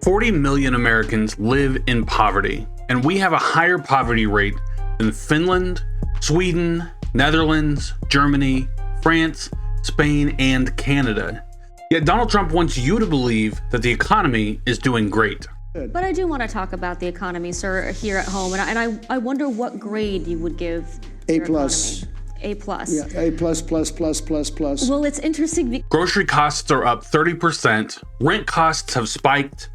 40 million Americans live in poverty, and we have a higher poverty rate than Finland, Sweden, Netherlands, Germany, France, Spain, and Canada. Yet Donald Trump wants you to believe that the economy is doing great. But I do want to talk about the economy, sir, here at home, and I wonder what grade you would give A plus. A plus. Yeah, A plus, plus, plus, plus, plus. Well, it's interesting. Grocery costs are up 30%, rent costs have spiked,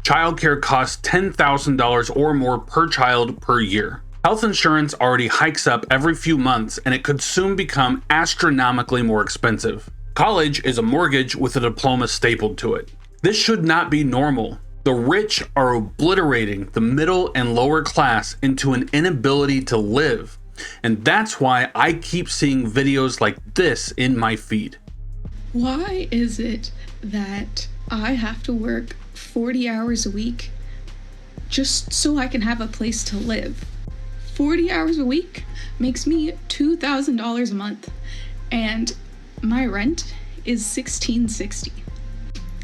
childcare costs $10,000 or more per child per year. Health insurance already hikes up every few months, and it could soon become astronomically more expensive. College is a mortgage with a diploma stapled to it. This should not be normal. The rich are obliterating the middle and lower class into an inability to live. And that's why I keep seeing videos like this in my feed. Why is it that I have to work 40 hours a week just so I can have a place to live? 40 hours a week makes me $2,000 a month, and my rent is $1,660.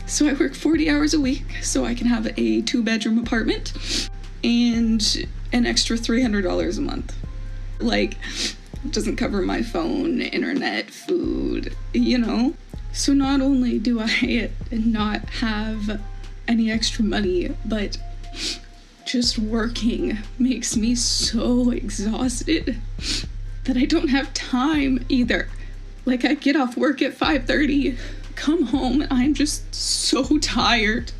So I work 40 hours a week so I can have a 2-bedroom apartment and an extra $300 a month. Like, it doesn't cover my phone, internet, food, you know? So not only do I not have any extra money, but just working makes me so exhausted that I don't have time either. Like, I get off work at 5:30, come home, and I'm just so tired.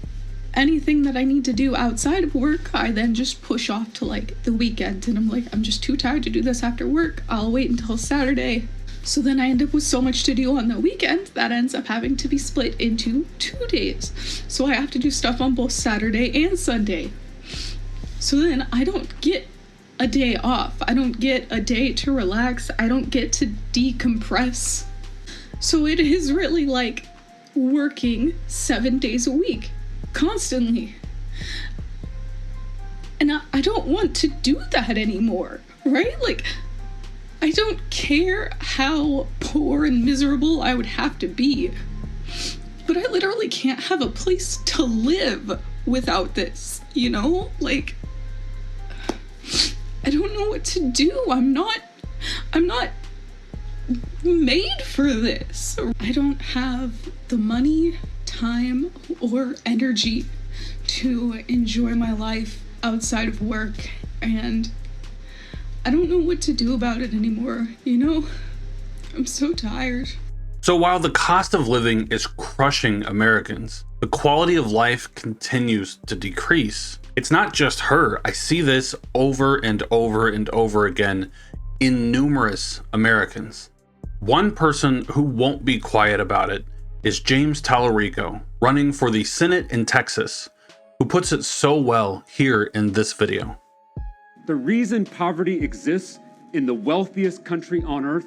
Anything that I need to do outside of work, I then just push off to like the weekend, and I'm like, I'm just too tired to do this after work. I'll wait until Saturday. So then I end up with so much to do on the weekend that ends up having to be split into 2 days. So I have to do stuff on both Saturday and Sunday. So then I don't get a day off. I don't get a day to relax. I don't get to decompress. So it is really like working 7 days a week, constantly. And I don't want to do that anymore, right? Like, I don't care how poor and miserable I would have to be, but I literally can't have a place to live without this, you know? Like, I don't know what to do. I'm not made for this. I don't have the money, time, or energy to enjoy my life outside of work, and I don't know what to do about it anymore, you know? I'm so tired. So while the cost of living is crushing Americans, the quality of life continues to decrease. It's not just her. I see this over and over and over again in numerous Americans. One person who won't be quiet about it is James Tallarico, running for the Senate in Texas, who puts it so well here in this video. The reason poverty exists in the wealthiest country on earth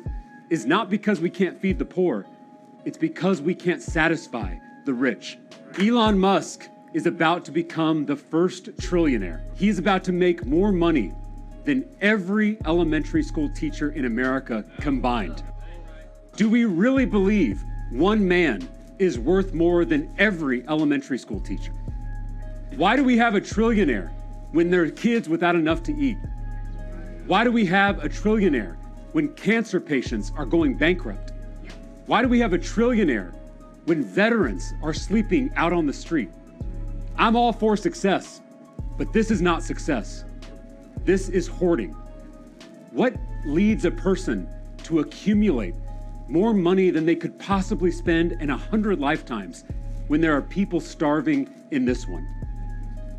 is not because we can't feed the poor. It's because we can't satisfy the rich. Elon Musk is about to become the first trillionaire. He's about to make more money than every elementary school teacher in America combined. Do we really believe one man is worth more than every elementary school teacher? Why do we have a trillionaire when there are kids without enough to eat? Why do we have a trillionaire when cancer patients are going bankrupt? Why do we have a trillionaire when veterans are sleeping out on the street? I'm all for success, but this is not success. This is hoarding. What leads a person to accumulate more money than they could possibly spend in 100 lifetimes when there are people starving in this one?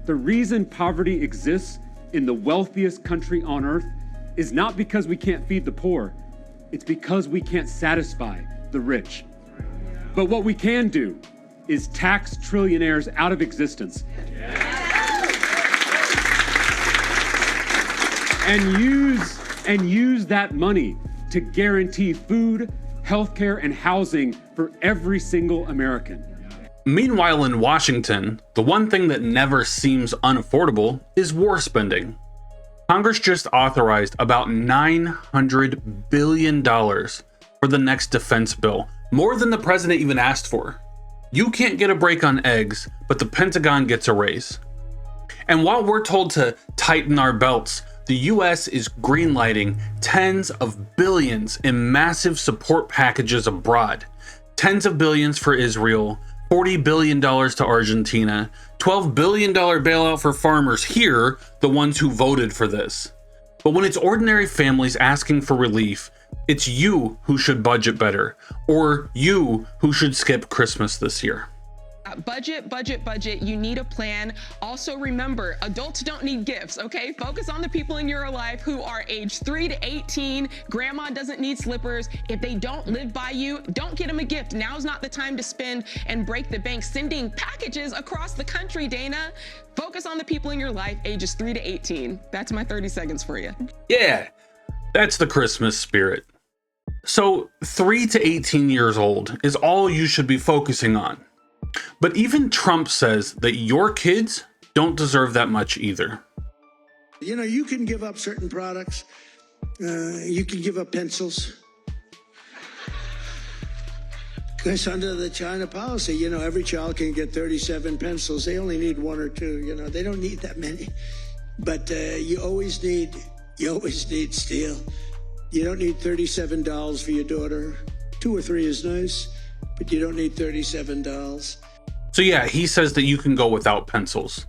The reason poverty exists in the wealthiest country on earth is not because we can't feed the poor. It's because we can't satisfy the rich. But what we can do is tax trillionaires out of existence. And use that money to guarantee food, healthcare, and housing for every single American. Meanwhile, in Washington, the one thing that never seems unaffordable is war spending. Congress just authorized about $900 billion for the next defense bill, more than the president even asked for. You can't get a break on eggs, but the Pentagon gets a raise. And while we're told to tighten our belts, the US is greenlighting tens of billions in massive support packages abroad. Tens of billions for Israel, $40 billion to Argentina, $12 billion bailout for farmers here, the ones who voted for this. But when it's ordinary families asking for relief, it's you who should budget better, or you who should skip Christmas this year. Budget, budget, budget. You need a plan. Also remember, adults don't need gifts, okay? Focus on the people in your life who are age 3 to 18. Grandma doesn't need slippers. If they don't live by you, don't get them a gift. Now's not the time to spend and break the bank sending packages across the country, Dana. Focus on the people in your life, ages 3 to 18. That's my 30 seconds for you. Yeah, that's the Christmas spirit. So 3 to 18 years old is all you should be focusing on. But even Trump says that your kids don't deserve that much either. You know, you can give up certain products. You can give up pencils. Because under the China policy, you know, every child can get 37 pencils. They only need 1 or 2, you know, they don't need that many. But you always need steel. You don't need $37 for your daughter. 2 or 3 is nice, but you don't need $37. So yeah, he says that you can go without pencils.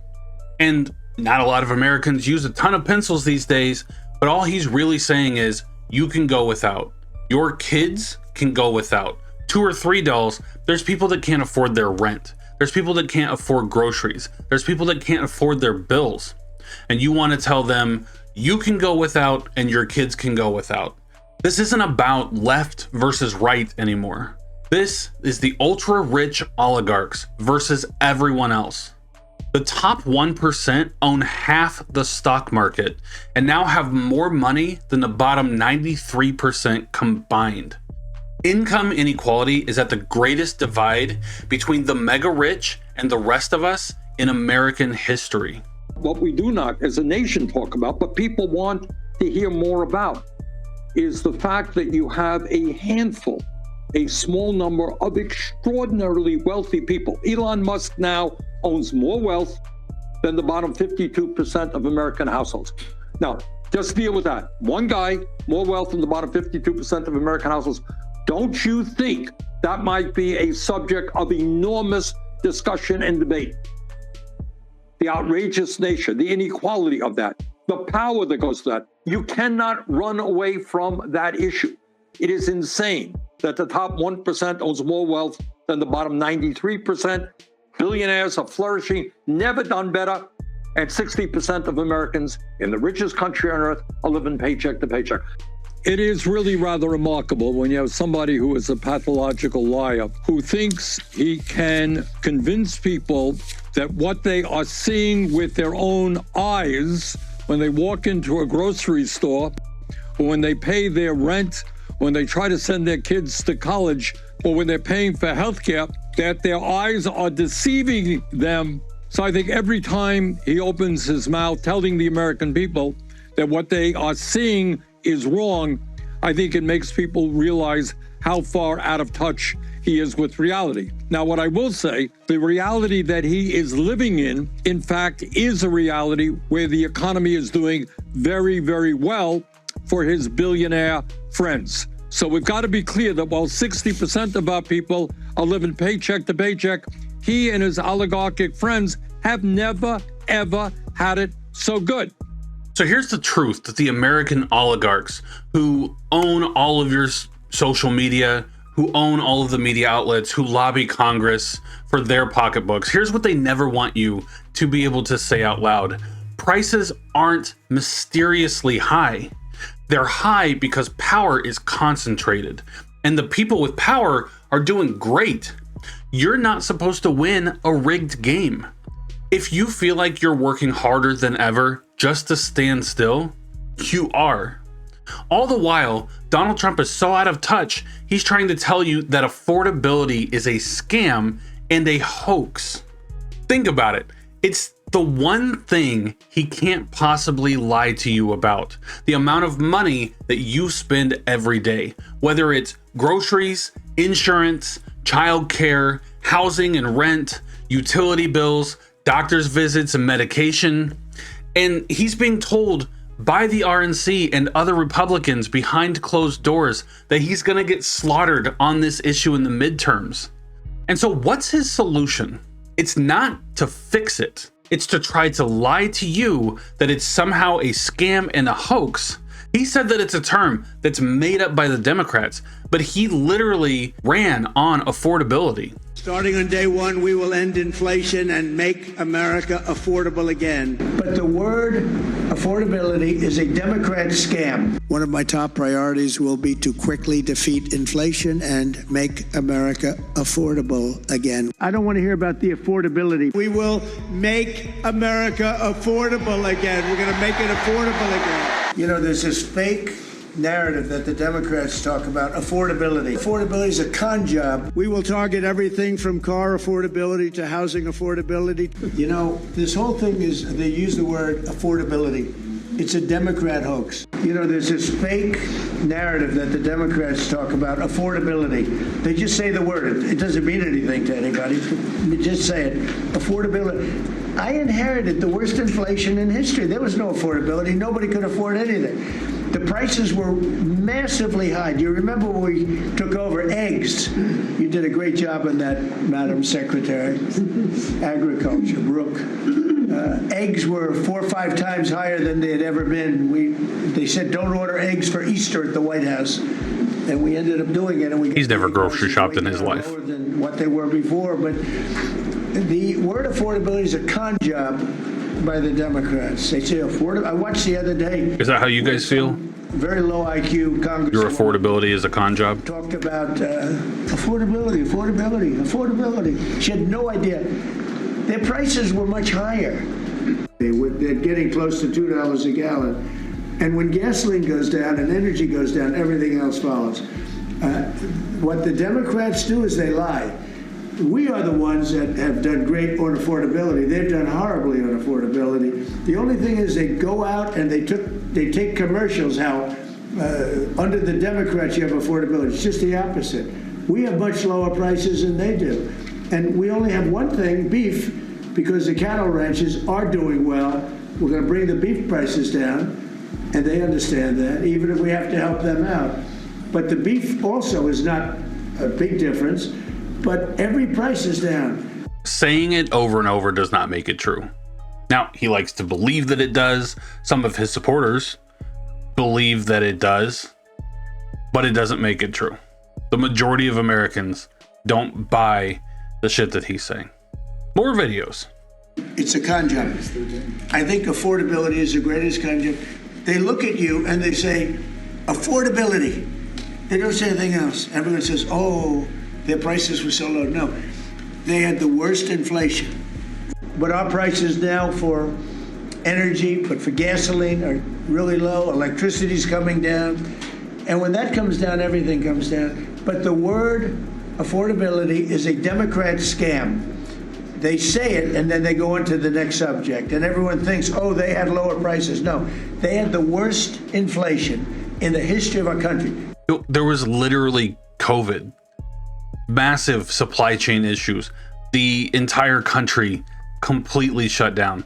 And not a lot of Americans use a ton of pencils these days, but all he's really saying is you can go without. Your kids can go without. 2 or 3 dolls, there's people that can't afford their rent. There's people that can't afford groceries. There's people that can't afford their bills. And you want to tell them you can go without and your kids can go without. This isn't about left versus right anymore. This is the ultra-rich oligarchs versus everyone else. The top 1% own half the stock market and now have more money than the bottom 93% combined. Income inequality is at the greatest divide between the mega rich and the rest of us in American history. What we do not, as a nation, talk about, but people want to hear more about, is the fact that you have a handful, a small number of extraordinarily wealthy people. Elon Musk now owns more wealth than the bottom 52% of American households. Now, just deal with that. One guy, more wealth than the bottom 52% of American households. Don't you think that might be a subject of enormous discussion and debate? The outrageous nature, the inequality of that, the power that goes to that. You cannot run away from that issue. It is insane that the top 1% owns more wealth than the bottom 93%. Billionaires are flourishing, never done better. And 60% of Americans in the richest country on earth are living paycheck to paycheck. It is really rather remarkable when you have somebody who is a pathological liar, who thinks he can convince people that what they are seeing with their own eyes when they walk into a grocery store, or when they pay their rent, when they try to send their kids to college, or when they're paying for healthcare, that their eyes are deceiving them. So I think every time he opens his mouth telling the American people that what they are seeing is wrong, I think it makes people realize how far out of touch he is with reality. Now, what I will say, the reality that he is living in fact, is a reality where the economy is doing very, very well for his billionaire friends. So we've got to be clear that while 60% of our people are living paycheck to paycheck, he and his oligarchic friends have never, ever had it so good. So here's the truth that the American oligarchs who own all of your social media, who own all of the media outlets, who lobby Congress for their pocketbooks, here's what they never want you to be able to say out loud. Prices aren't mysteriously high. They're high because power is concentrated, and the people with power are doing great. You're not supposed to win a rigged game. If you feel like you're working harder than ever just to stand still, you are. All the while, Donald Trump is so out of touch, he's trying to tell you that affordability is a scam and a hoax. Think about it. It's the one thing he can't possibly lie to you about. The amount of money that you spend every day, whether it's groceries, insurance, childcare, housing and rent, utility bills, doctor's visits and medication. And he's being told by the RNC and other Republicans behind closed doors that he's going to get slaughtered on this issue in the midterms. And so what's his solution? It's not to fix it. It's to try to lie to you that it's somehow a scam and a hoax. He said that it's a term that's made up by the Democrats, but he literally ran on affordability. Starting on day one, we will end inflation and make America affordable again. But the word affordability is a Democrat scam. One of my top priorities will be to quickly defeat inflation and make America affordable again. I don't want to hear about the affordability. We will make America affordable again. We're going to make it affordable again. You know, there's this fake narrative that the Democrats talk about, affordability. Affordability is a con job. We will target everything from car affordability to housing affordability. You know, this whole thing is, they use the word affordability. It's a Democrat hoax. You know, there's this fake narrative that the Democrats talk about, affordability. They just say the word. It doesn't mean anything to anybody. They just say it. Affordability. I inherited the worst inflation in history. There was no affordability. Nobody could afford anything. The prices were massively high. Do you remember when we took over eggs? You did a great job on that, Madam Secretary. Agriculture, Brooke. Eggs were 4 or 5 times higher than they had ever been. They said don't order eggs for Easter at the White House. And we ended up doing it. And he's never grocery shopped in his life. Lower than what they were before. But the word affordability is a con job by the Democrats. They say affordable. I watched the other day. Is that how you guys feel? Very low IQ Congress. Your affordability is a con job? Talked about affordability. She had no idea. Their prices were much higher. They're getting close to $2 a gallon. And when gasoline goes down and energy goes down, everything else follows. What the Democrats do is they lie. We are the ones that have done great on affordability. They've done horribly on affordability. The only thing is they go out and they take commercials how under the Democrats you have affordability. It's just the opposite. We have much lower prices than they do. And we only have one thing, beef, because the cattle ranches are doing well. We're going to bring the beef prices down, and they understand that, even if we have to help them out. But the beef also is not a big difference. But every price is down. Saying it over and over does not make it true. Now, he likes to believe that it does. Some of his supporters believe that it does, but it doesn't make it true. The majority of Americans don't buy the shit that he's saying. More videos. It's a con job. I think affordability is the greatest con job. They look at you and they say, affordability. They don't say anything else. Everyone says, oh, their prices were so low. No, they had the worst inflation. But our prices now for energy, but for gasoline are really low. Electricity's coming down. And when that comes down, everything comes down. But the word affordability is a Democrat scam. They say it and then they go into the next subject. And everyone thinks, oh, they had lower prices. No, they had the worst inflation in the history of our country. There was literally COVID. Massive supply chain issues. The entire country completely shut down.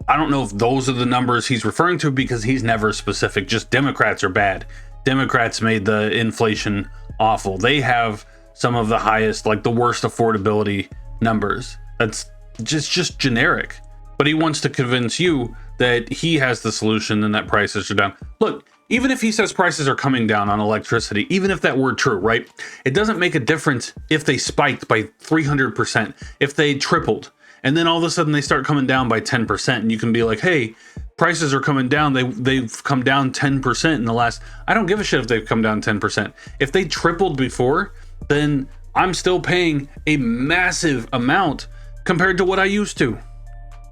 I don't know if those are the numbers he's referring to because he's never specific. Just Democrats are bad. Democrats made the inflation awful. They have some of the highest, like the worst affordability numbers. That's just generic. But he wants to convince you that he has the solution and that prices are down. Look, even if he says prices are coming down on electricity, even if that were true, right? It doesn't make a difference if they spiked by 300%, if they tripled, and then all of a sudden they start coming down by 10%, and you can be like, hey, prices are coming down. They've come down 10% in the last, I don't give a shit if they've come down 10%. If they tripled before, then I'm still paying a massive amount compared to what I used to.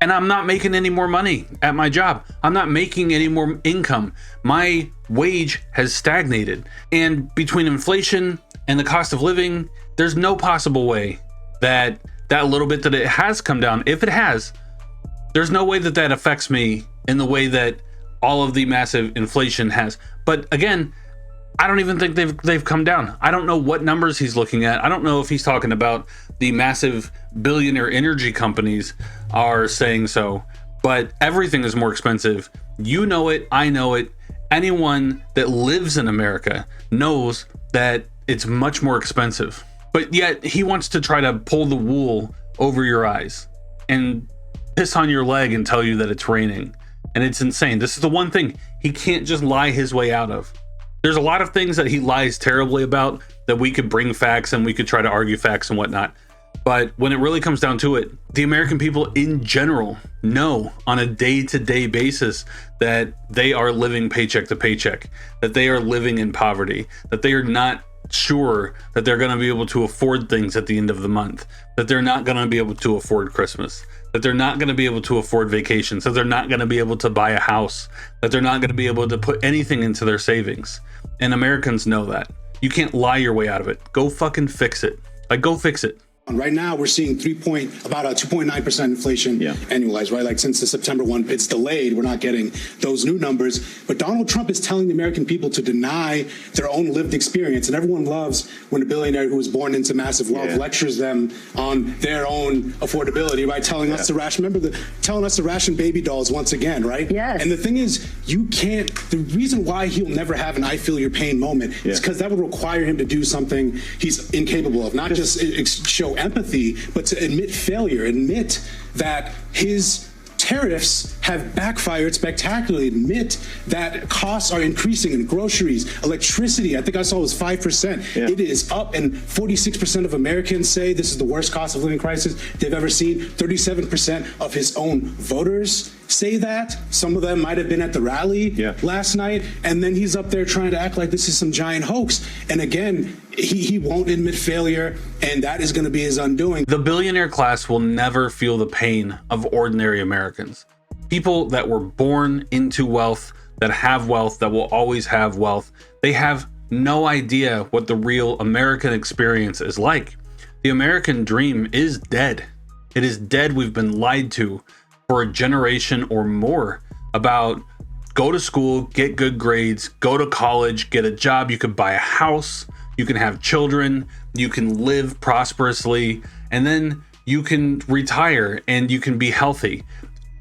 And I'm not making any more money at my job. I'm not making any more income. My wage has stagnated. And between inflation and the cost of living, there's no possible way that that little bit that it has come down, if it has, there's no way that that affects me in the way that all of the massive inflation has. But again, I don't even think they've come down. I don't know what numbers he's looking at. I don't know if he's talking about the massive billionaire energy companies are saying so, but everything is more expensive. You know it, I know it. Anyone that lives in America knows that it's much more expensive. But yet he wants to try to pull the wool over your eyes and piss on your leg and tell you that it's raining. And it's insane. This is the one thing he can't just lie his way out of. There's a lot of things that he lies terribly about that we could bring facts and we could try to argue facts and whatnot. But when it really comes down to it, the American people in general know on a day-to-day basis that they are living paycheck to paycheck, that they are living in poverty, that they are not sure that they're going to be able to afford things at the end of the month, that they're not going to be able to afford Christmas, that they're not going to be able to afford vacations, that they're not going to be able to buy a house, that they're not going to be able to put anything into their savings. And Americans know that. You can't lie your way out of it. Go fucking fix it. Like, go fix it. Right now, we're seeing about a 2.9% inflation annualized, right? Like since the September one, it's delayed. We're not getting those new numbers. But Donald Trump is telling the American people to deny their own lived experience. And everyone loves when a billionaire who was born into massive wealth lectures them on their own affordability, right? Telling us to ration, telling us to ration baby dolls once again, right? Yes. And the thing is, the reason why he'll never have an I feel your pain moment is because that would require him to do something he's incapable of, not just show empathy, but to admit failure, admit that his tariffs have backfired spectacularly, admit that costs are increasing in groceries, electricity. I think I saw it was 5%. It is up, and 46% of Americans say this is the worst cost of living crisis they've ever seen. 37% of his own voters say that. Some of them might have been at the rally last night, and then he's up there trying to act like this is some giant hoax. And again, he won't admit failure, and that is going to be his undoing. The billionaire class will never feel the pain of ordinary Americans. People that were born into wealth, that will always have wealth, they have no idea what the real American experience is like. The American dream is dead. It is dead. We've been lied to for a generation or more about go to school, get good grades, go to college, get a job, you could buy a house, you can have children, you can live prosperously, and then you can retire and you can be healthy.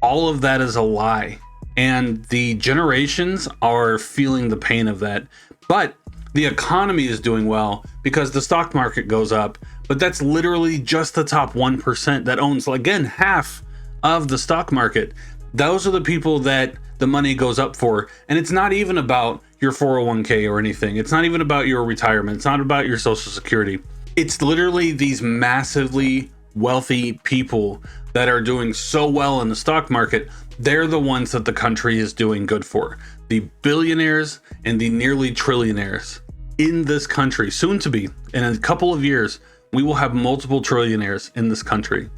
All of that is a lie. And the generations are feeling the pain of that. But the economy is doing well because the stock market goes up. But that's literally just the top 1% that owns, again, half of the stock market. Those are the people that the money goes up for. And it's not even about your 401k or anything. It's not even about your retirement. It's not about your social security. It's literally these massively wealthy people that are doing so well in the stock market. They're the ones that the country is doing good for. The billionaires and the nearly trillionaires in this country, soon to be, in a couple of years, we will have multiple trillionaires in this country.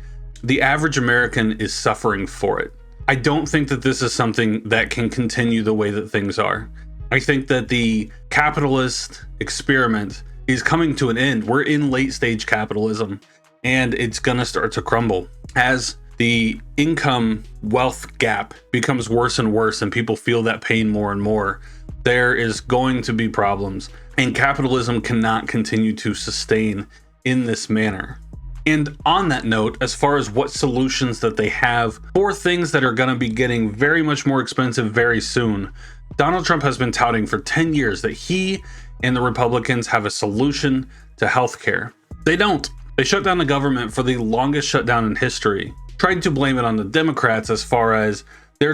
The average American is suffering for it. I don't think that this is something that can continue the way that things are. I think that the capitalist experiment is coming to an end. We're in late stage capitalism, and it's gonna start to crumble as the income wealth gap becomes worse and worse and people feel that pain more and more. There is going to be problems, and capitalism cannot continue to sustain in this manner. And on that note, as far as what solutions that they have for things that are going to be getting very much more expensive very soon, Donald Trump has been touting for 10 years that he and the Republicans have a solution to healthcare. They don't. They shut down the government for the longest shutdown in history, trying to blame it on the Democrats as far as they're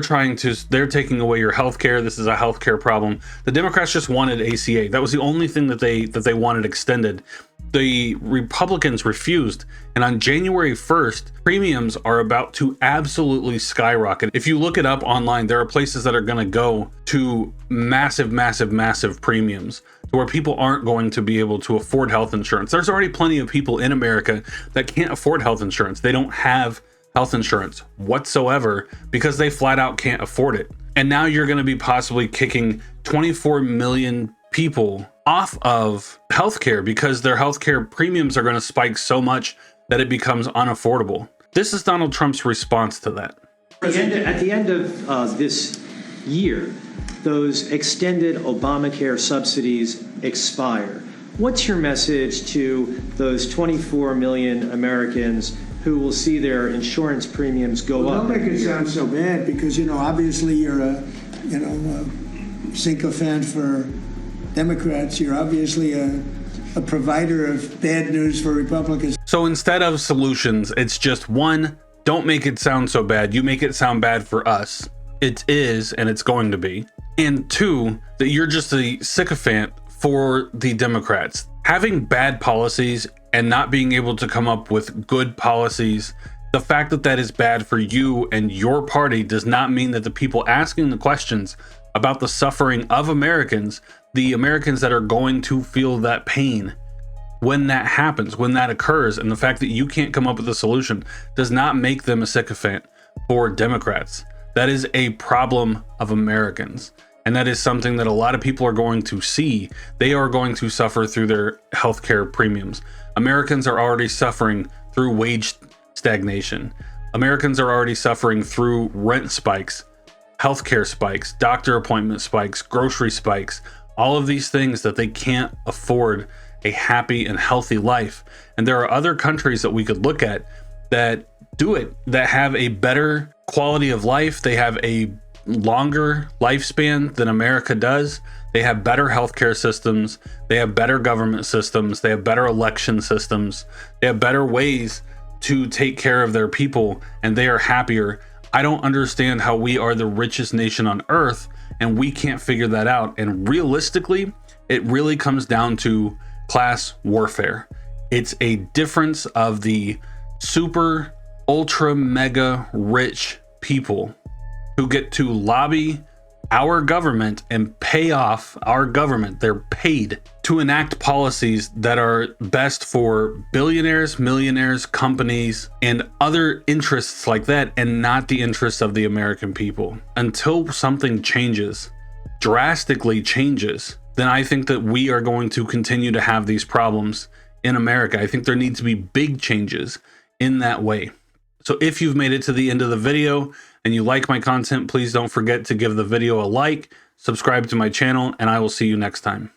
taking away your healthcare. This is a healthcare problem. The Democrats just wanted ACA. That was the only thing that they wanted extended. The Republicans refused. And on January 1st, premiums are about to absolutely skyrocket. If you look it up online, there are places that are going to go to massive, massive, massive premiums to where people aren't going to be able to afford health insurance. There's already plenty of people in America that can't afford health insurance. They don't have health insurance whatsoever because they flat out can't afford it. And now you're going to be possibly kicking 24 million people off of healthcare because their healthcare premiums are going to spike so much that it becomes unaffordable. This is Donald Trump's response to that. At the end of this year, those extended Obamacare subsidies expire. What's your message to those 24 million Americans who will see their insurance premiums go up? Don't make it sound so bad, because, you know, obviously you're a sycophant for Democrats. You're obviously a provider of bad news for Republicans. So instead of solutions, it's just one, don't make it sound so bad. You make it sound bad for us. It is, and it's going to be. And two, that you're just a sycophant for the Democrats. Having bad policies and not being able to come up with good policies, the fact that that is bad for you and your party does not mean that the people asking the questions about the suffering of Americans, the Americans that are going to feel that pain when that happens, when that occurs, and the fact that you can't come up with a solution does not make them a sycophant for Democrats. That is a problem of Americans. And that is something that a lot of people are going to see. They are going to suffer through their healthcare premiums. Americans are already suffering through wage stagnation. Americans are already suffering through rent spikes, healthcare spikes, doctor appointment spikes, grocery spikes, all of these things that they can't afford a happy and healthy life. And there are other countries that we could look at that do it, that have a better quality of life. They have a longer lifespan than America does. They have better healthcare systems. They have better government systems. They have better election systems. They have better ways to take care of their people, and they are happier. I don't understand how we are the richest nation on earth and we can't figure that out. And realistically, it really comes down to class warfare. It's a difference of the super, ultra, mega rich people who get to lobby our government and pay off our government. They're paid to enact policies that are best for billionaires, millionaires, companies, and other interests like that, and not the interests of the American people. Until something changes, drastically changes, then I think that we are going to continue to have these problems in America. I think there needs to be big changes in that way. So if you've made it to the end of the video and you like my content, please don't forget to give the video a like, subscribe to my channel, and I will see you next time.